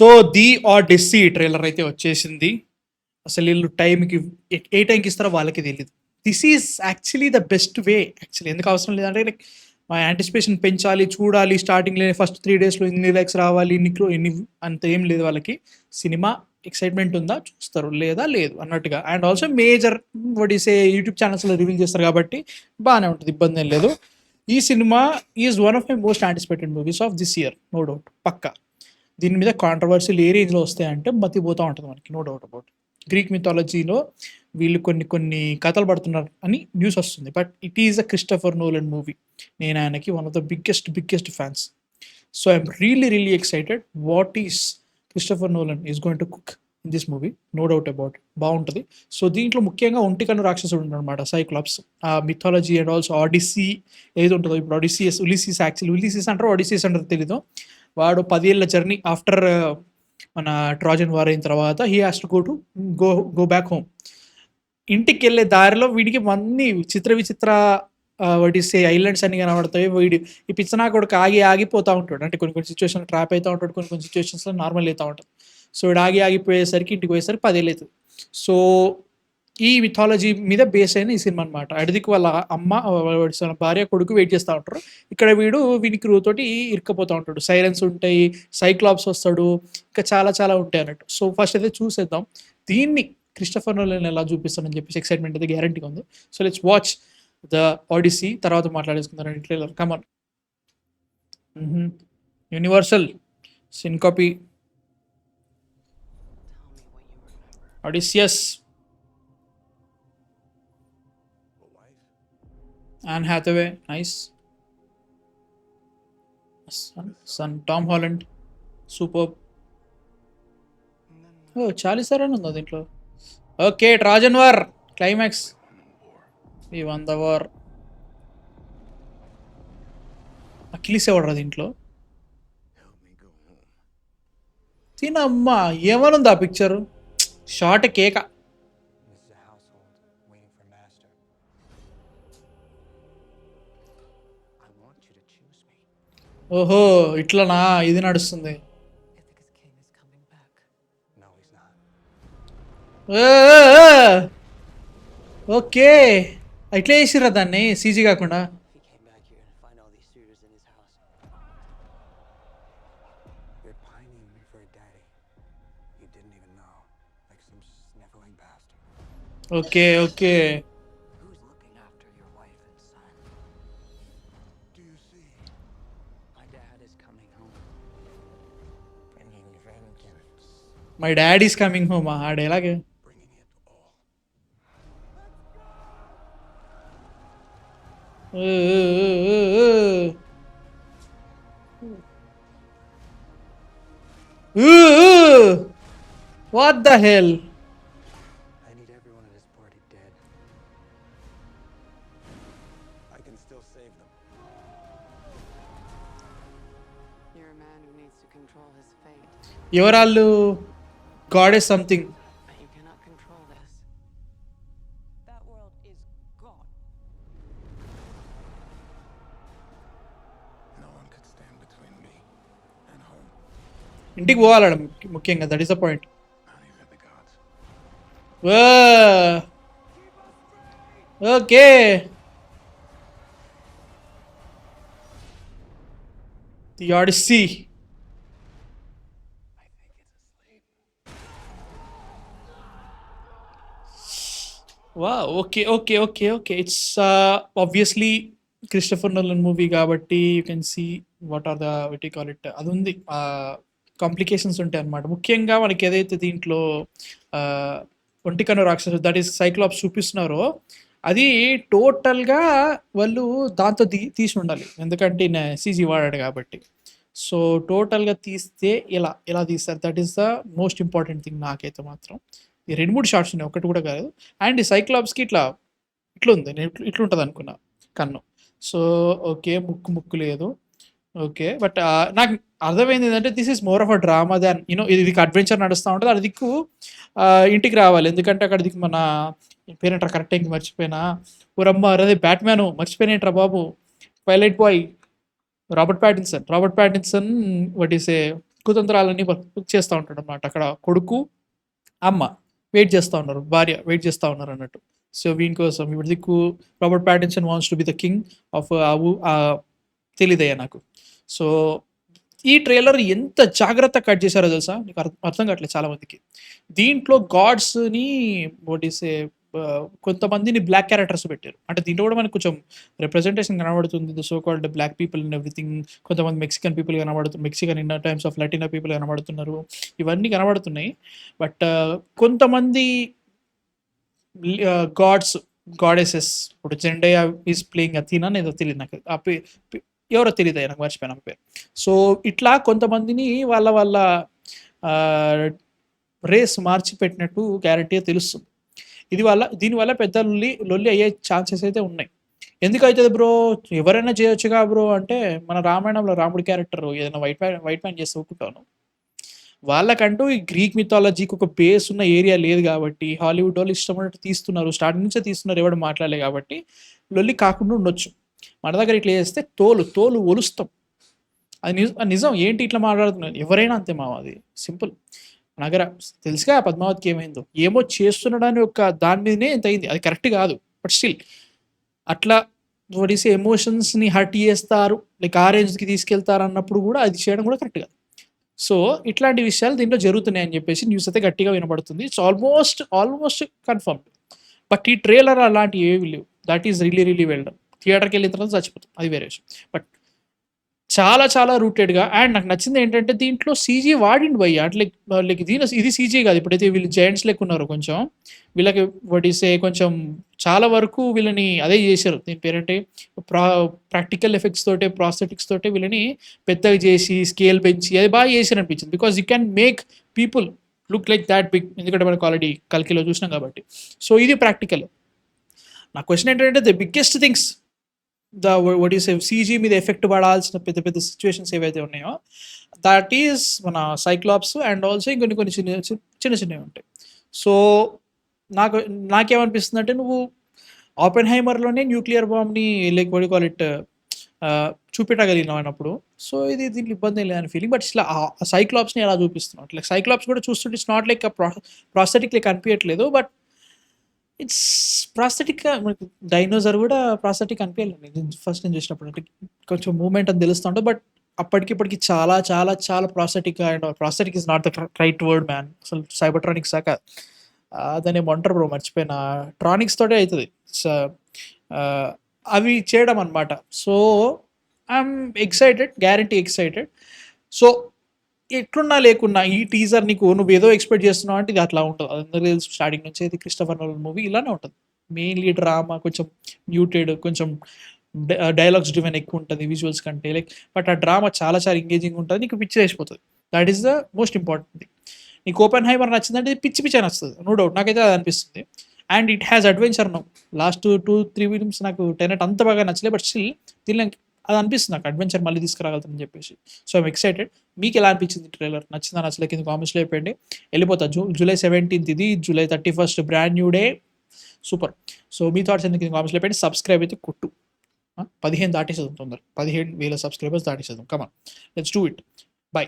So the ఆడిస్సీ trailer అయితే వచ్చేసింది. అసలు వీళ్ళు టైంకి ఏ టైంకి ఇస్తారో వాళ్ళకి తెలియదు. This is actually the best way. Actually ఎందుకు అవసరం లేదంటే లైక్ మా యాంటిసిపేషన్ పెంచాలి, చూడాలి, స్టార్టింగ్లో ఫస్ట్ 3 డేస్లో ఇన్ని లైక్స్ రావాలి, ఇన్ని అంత ఏం లేదు వాళ్ళకి. సినిమా ఎక్సైట్మెంట్ ఉందా చూస్తారు, లేదా లేదు అన్నట్టుగా. అండ్ ఆల్సో మేజర్ వడిసే యూట్యూబ్ ఛానల్స్లో రివీల్ చేస్తారు కాబట్టి బాగానే ఉంటుంది, ఇబ్బంది ఏం లేదు. ఈ cinema is one of my most anticipated movies of this year, no doubt. పక్కా దీని మీద కాంట్రవర్సీలు ఏ రేంజ్లో వస్తాయంటే మతిపోతూ ఉంటుంది మనకి, నో డౌట్ అబౌట్. గ్రీక్ మిథాలజీలో వీళ్ళు కొన్ని కథలు పడుతున్నారు అని న్యూస్ వస్తుంది. But it is a Christopher Nolan movie. నేను ఆయనకి one of the biggest fans. So I'm really excited what is Christopher Nolan is going to cook in this movie, no doubt about. బాగుంటుంది. So దీంట్లో ముఖ్యంగా ఒంటికన్ను రాక్షసుడు ఉంటాడనమాట, Cyclops. ఆ mythology and also ఆడిస్సీ ఏది ఉంటుందో, ఇప్పుడు ఉలిసిస్ యాక్చువల్లీ ఉలిసిస్ అంటారు, ఆడిసిస్ అంటారు తెలీదు. వాడు 10 ఏళ్ళ జర్నీ ఆఫ్టర్ మన ట్రాజన్ వార్ అయిన తర్వాత he has to go back home. ఇంటికి వెళ్ళే దారిలో వీడికి అన్ని విచిత్ర వాటిసే ఐలాండ్స్ అన్ని కనబడతాయి. వీడి ఈ పిచ్చనా కొడుకు ఆగిపోతూ ఉంటాడు. అంటే కొన్ని సిచ్యువేషన్ ట్రాప్ అవుతూ ఉంటాడు, కొన్ని సిచ్యువేషన్స్లో నార్మల్ అవుతూ ఉంటాడు. సో వీడు ఆగిపోయేసరికి ఇంటికి పోయేసరికి 10 ఏళ్ళు అవుతుంది. సో ఈ మిథాలజీ మీద బేస్ అయిన ఈ సినిమా అనమాట. అడిదికి వాళ్ళ అమ్మ భార్య కొడుకు వెయిట్ చేస్తూ ఉంటారు. ఇక్కడ వీడి క్రూ తోటి ఇరుక్కపోతూ ఉంటాడు. సైరన్స్ ఉంటాయి, సైక్లాప్స్ వస్తాడు, ఇంకా చాలా ఉంటాయి అన్నట్టు. సో ఫస్ట్ అయితే చూసేద్దాం దీన్ని క్రిస్టఫర్ నోలన్ ఎలా చూపిస్తానని చెప్పేసి ఎక్సైట్మెంట్ అయితే గ్యారంటీగా ఉంది. So let's watch the Odyssey, తర్వాత మాట్లాడేసుకుందాం trailer. Come on. Universal Syncopy Odysseus, Anne Hathaway, nice. Son Tom Holland, superb. Oh, Charlize Theron ఉందా దీంట్లో? Okay, Trojan war climax. We won the war. Achilles ఎవడరా దీంట్లో? తినమ్మా ఏమనుంది ఆ పిక్చర్, షార్ట్ కేక. ఓహో ఇట్లనా ఇది నడుస్తుంది. ఓకే ఇట్లా చేసిర్రా దాన్ని సీజీ కాకుండా. Okay my dad is coming home, ఆ డైలాగ్. What the hell. ఎవరాళ్ళు? God is something. But you cannot control this. That world is gone. No one could stand between me and home. ఇంటికి పోవాలడ ముఖ్యంగా, that is the point. Not even the gods. Okay the Odyssey. Okay it's obviously Christopher Nolan movie కాబట్టి you can see what are the what you call it, అది ఉంది. Complications ఉంటాయి అన్నమాట. ముఖ్యంగా మనకి ఏదైతే దీంట్లో ఒంటికన్ను రాక్షసు దట్ ఈస్ సైక్లాప్స్ చూపిస్తున్నారో అది టోటల్గా వాళ్ళు దాంతో తీసి ఉండాలి, ఎందుకంటే సీజీ వాడాడు కాబట్టి. సో టోటల్గా తీస్తే ఎలా తీస్తారు, that is the most important thing నాకైతే మాత్రం. ఈ 2-3 షార్ట్స్ ఉన్నాయి, ఒకటి కూడా కాదు. అండ్ ఈ సైక్లాప్స్కి ఇట్లా ఉంది, నేను ఇట్లుంటుంది అనుకున్నా కన్ను. సో ఓకే ముక్కు లేదు, ఓకే. బట్ నాకు అర్థమైంది ఏంటంటే this is more of a drama than ఇది అడ్వెంచర్ నడుస్తూ ఉంటుంది. అది దిక్కు ఇంటికి రావాలి, ఎందుకంటే అక్కడ దిక్కు మన పేరేంట్రా కరెక్ట్ టైంకి మర్చిపోయినా, ఊరమ్మ అదే బ్యాట్మ్యాన్ మర్చిపోయినేంట్రా బాబు, pilot boy Robert Pattinson what is ఏ కుతంత్రాలన్నీ చేస్తూ ఉంటాడు అనమాట. అక్కడ కొడుకు అమ్మ వెయిట్ చేస్తూ ఉన్నారు, భార్య వెయిట్ చేస్తూ ఉన్నారు అన్నట్టు. సో వీని కోసం ఇప్పుడు దిక్కు Robert Pattinson wants to be the king of తెలియదయ్యా నాకు. సో ఈ ట్రైలర్ ఎంత జాగ్రత్త కట్ చేశారో తెలుసా, నీకు అర్థం కావట్లేదు చాలా మందికి. దీంట్లో గాడ్స్ని ఓటీసే కొంతమందిని బ్లాక్ క్యారెక్టర్స్ పెట్టారు. అంటే దీంట్లో కూడా మనకు కొంచెం రిప్రజెంటేషన్ కనబడుతుంది, the so called black people in everything. కొంతమంది మెక్సికన్ పీపుల్ కనబడుతుంది, Mexican in times of Latina people కనబడుతున్నారు, ఇవన్నీ కనబడుతున్నాయి. బట్ కొంతమంది గాడ్స్ గాడెసెస్, ఇప్పుడు జెండయా ఈజ్ ప్లేయింగ్ అథీనా ఏదో తెలియదు నాకు, ఎవరో తెలియదు నాకు, మర్చిపోయాను ఆమె పేరు. సో ఇట్లా కొంతమందిని వాళ్ళ రేస్ మార్చి పెట్టినట్టు గ్యారంటీగా తెలుస్తుంది. దీనివల్ల పెద్ద లొల్లి అయ్యే ఛాన్సెస్ అయితే ఉన్నాయి. ఎందుకు అవుతుంది బ్రో, ఎవరైనా చేయొచ్చుగా బ్రో అంటే, మన రామాయణంలో రాముడి క్యారెక్టర్ ఏదైనా వైట్ ప్యాంట్ చేస్తే ఒప్పుకుంటాను. వాళ్ళకంటూ ఈ గ్రీక్ మిథాలజీకి ఒక బేస్ ఉన్న ఏరియా లేదు కాబట్టి హాలీవుడ్ వాళ్ళు ఇష్టమైనట్టు తీస్తున్నారు, స్టార్టింగ్ నుంచే తీస్తున్నారు, ఎవడు మాట్లాడలే కాబట్టి లొల్లి కాకుండా ఉండొచ్చు. మన దగ్గర ఇట్లా చేస్తే తోలు ఒలుస్తాం. అది నిజం. ఏంటి ఇట్లా మాట్లాడుతున్నారు, ఎవరైనా అంతే మావ, అది సింపుల్. మన దగ్గర తెలుసుగా పద్మావతికి ఏమైందో, ఏమో చేస్తున్నాడని ఒక దాని మీదనే ఎంత అయింది, అది కరెక్ట్ కాదు. బట్ స్టిల్ అట్లా వడిసే ఎమోషన్స్ని హర్ట్ చేస్తారు, లైక్ ఆ రేంజ్కి తీసుకెళ్తారు అన్నప్పుడు కూడా అది చేయడం కూడా కరెక్ట్ కాదు. సో ఇట్లాంటి విషయాలు దీంట్లో జరుగుతున్నాయి అని చెప్పేసి న్యూస్ అయితే గట్టిగా వినబడుతుంది. It's almost confirm. బట్ ఈ ట్రైలర్ అలాంటివి ఏవి లేవు. That is really well done. థియేటర్కి వెళ్ళిన తర్వాత చచ్చిపోతాం, అది వేరే విషయం. బట్ చాలా రూటెడ్గా. అండ్ నాకు నచ్చింది ఏంటంటే దీంట్లో సీజీ వాడిండు భయ్య. అట్లా లైక్ ఇది సీజీ కాదు. ఇప్పుడైతే వీళ్ళు జైంట్స్ లెక్క ఉన్నారు, కొంచెం వీళ్ళకి వడిసే కొంచెం చాలా వరకు వీళ్ళని అదే చేశారు. దీని పేరంటే ప్రాక్టికల్ ఎఫెక్ట్స్ తోటే, ప్రాస్థెటిక్స్ తోటే వీళ్ళని పెద్దగా చేసి స్కేల్ పెంచి అది బాగా చేశారు అనిపించింది. Because you can make people look like that big, ఎందుకంటే మనకు ఆల్రెడీ కల్కిలో చూసినాం కాబట్టి. సో ఇది ప్రాక్టికల్. నా క్వశ్చన్ ఏంటంటే ద బిగ్గెస్ట్ థింగ్స్, సీజీ మీద ఎఫెక్ట్ పడాల్సిన పెద్ద సిచ్యువేషన్స్ ఏవైతే ఉన్నాయో, దట్ ఈస్ మన సైక్లాప్స్ అండ్ ఆల్సో ఇంకొన్ని చిన్నవి ఉంటాయి. సో నాకేమనిపిస్తుంది అంటే, నువ్వు ఆపెన్హైమర్లోనే న్యూక్లియర్ బాంబ్ని like what you call it చూపెట్టగలిగినావు అన్నప్పుడు, సో దీంట్లో ఇబ్బంది లేదని ఫీలింగ్. బట్ ఇట్లా ఆ సైక్లాప్స్ని ఎలా చూపిస్తున్నావు, లైక్ సైక్లాప్స్ కూడా చూస్తుంటే it's not like prosthetic like అనిపించట్లేదు, బట్ ఇట్స్ ప్రాస్థెటిక్గా. మనకి డైనోసార్ కూడా ప్రాస్థెటిక్ అనిపించాలి ఫస్ట్ నేను చూసినప్పుడు, అంటే కొంచెం మూమెంట్ అని తెలుస్తుంటుంది. బట్ అప్పటికిప్పటికి చాలా prosthetic. And prosthetic is not the right word man, అసలు సైబర్ట్రానిక్స్ దాకా దాన్ని ఏమంటారు బ్రో, మర్చిపోయిన. ట్రానిక్స్ తోటే అవుతుంది అవి చేయడం అనమాట. So I'm excited, guarantee excited. So ఎట్లున్నా లేకున్నా ఈ టీజర్ నువ్వు ఏదో ఎక్స్పెక్ట్ చేస్తున్నావు అంటే ఇది అట్లా ఉంటుంది. అందరూ తెలుసు స్టార్టింగ్ నుంచి ఇది క్రిస్టోఫర్ నోలన్ మూవీ ఇలానే ఉంటుంది. మెయిన్లీ డ్రామా, కొంచెం మ్యూటెడ్, కొంచెం డైలాగ్స్ డ్రివెన్ ఎక్కువ ఉంటుంది విజువల్స్ కంటే. లైక్ బట్ ఆ డ్రామా చాలా ఎంగేజింగ్ ఉంటుంది, నీకు పిచ్చి వేసిపోతుంది. That is the most important thing. నీకు ఓపెన్హైమర్ నచ్చిందంటే ఇది పిచ్చి నచ్చుతుంది, నో డౌట్. నాకైతే అది అనిపిస్తుంది. And it has adventure now. Last 2-3 films నాకు టెనెట్ అంత బాగా నచ్చలేదు, బట్ స్టిల్ దీనిలో అది అనిపిస్తుంది నాకు అడ్వెంచర్ మళ్ళీ తీసుకురాగలుగుతుందని చెప్పేసి. So I'm excited. మీకు ఎలా అనిపించింది ట్రైలర్, నచ్చిందా నచ్చలే కింద కామెంట్స్లో చెప్పండి. వెళ్ళిపోతా July 17th ఇది, July 31st brand new day, super. So మీ థాట్స్ ఎందుకు కింద కామెంట్స్లో చెప్పండి. సబ్స్క్రైబ్ అయితే కొట్టు, 15 దాటేసేద్దాం తొందర, 15,000 సబ్స్క్రైబర్స్ దాటేసేద్దాం. Come on, let's do it. By.